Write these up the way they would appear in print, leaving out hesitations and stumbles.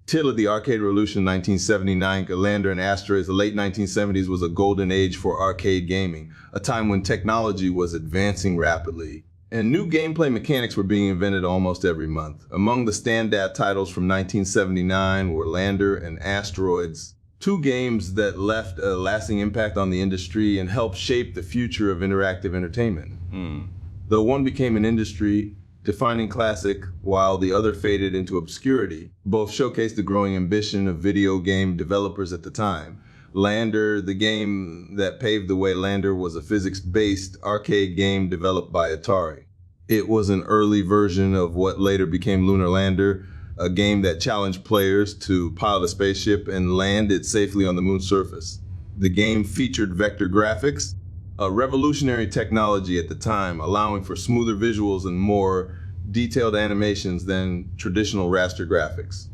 Till of the arcade revolution in 1979, Lander and Asteroids, the late 1970s was a golden age for arcade gaming, a time when technology was advancing rapidly. And new gameplay mechanics were being invented almost every month. Among the standout titles from 1979 were Lander and Asteroids, two games that left a lasting impact on the industry and helped shape the future of interactive entertainment. Though one became an industry-defining classic while the other faded into obscurity, both showcased the growing ambition of video game developers at the time. Lander, the game that paved the way. Lander was a physics-based arcade game developed by Atari. It was an early version of what later became Lunar Lander, a game that challenged players to pilot a spaceship and land it safely on the moon's surface. The game featured vector graphics, a revolutionary technology at the time, allowing for smoother visuals and more detailed animations than traditional raster graphics.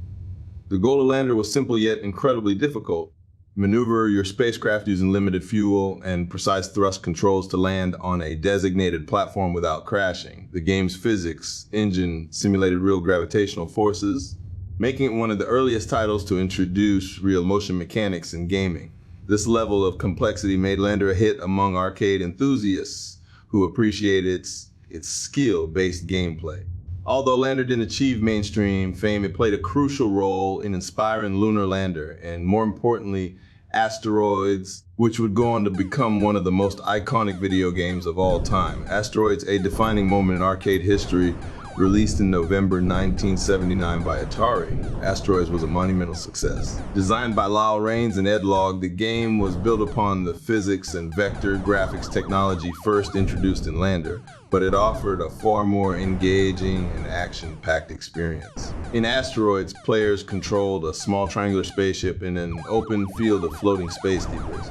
The goal of Lander was simple yet incredibly difficult. Maneuver your spacecraft using limited fuel and precise thrust controls to land on a designated platform without crashing. The game's physics engine simulated real gravitational forces, making it one of the earliest titles to introduce real motion mechanics in gaming. This level of complexity made Lander a hit among arcade enthusiasts who appreciate its skill-based gameplay. Although Lander didn't achieve mainstream fame, it played a crucial role in inspiring Lunar Lander and, more importantly, Asteroids, which would go on to become one of the most iconic video games of all time. Asteroids, a defining moment in arcade history, released in November 1979 by Atari. Asteroids was a monumental success. Designed by Lyle Raines and Ed Logg, the game was built upon the physics and vector graphics technology first introduced in Lander, but it offered a far more engaging and action-packed experience. In Asteroids, players controlled a small triangular spaceship in an open field of floating space debris.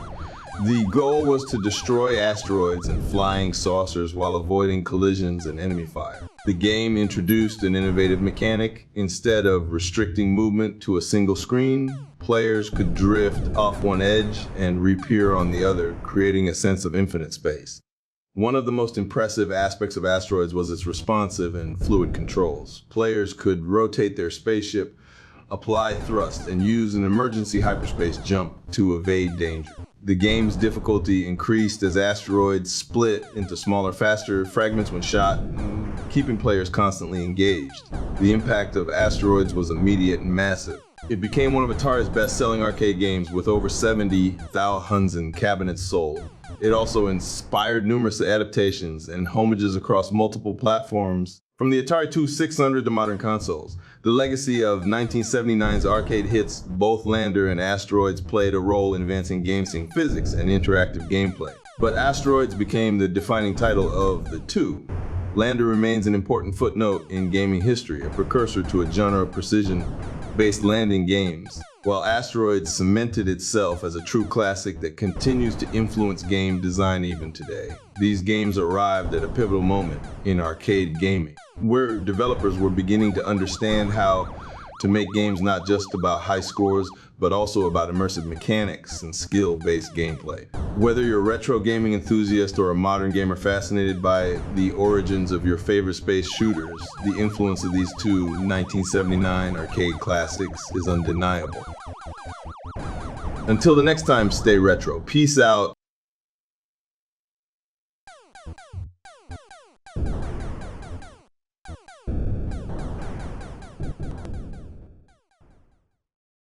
The goal was to destroy asteroids and flying saucers while avoiding collisions and enemy fire. The game introduced an innovative mechanic. Instead of restricting movement to a single screen, players could drift off one edge and reappear on the other, creating a sense of infinite space. One of the most impressive aspects of Asteroids was its responsive and fluid controls. Players could rotate their spaceship, apply thrust, and use an emergency hyperspace jump to evade danger. The game's difficulty increased as asteroids split into smaller, faster fragments when shot, keeping players constantly engaged. The impact of Asteroids was immediate and massive. It became one of Atari's best-selling arcade games with over 70,000 cabinets sold. It also inspired numerous adaptations and homages across multiple platforms, from the Atari 2600 to modern consoles. The legacy of 1979's arcade hits, both Lander and Asteroids, played a role in advancing game scene physics and interactive gameplay. But Asteroids became the defining title of the two. Lander remains an important footnote in gaming history, a precursor to a genre of precision-based landing games, while Asteroids cemented itself as a true classic that continues to influence game design even today. These games arrived at a pivotal moment in arcade gaming, where developers were beginning to understand how to make games not just about high scores, but also about immersive mechanics and skill-based gameplay. Whether you're a retro gaming enthusiast or a modern gamer fascinated by the origins of your favorite space shooters, the influence of these two 1979 arcade classics is undeniable. Until the next time, stay retro. Peace out.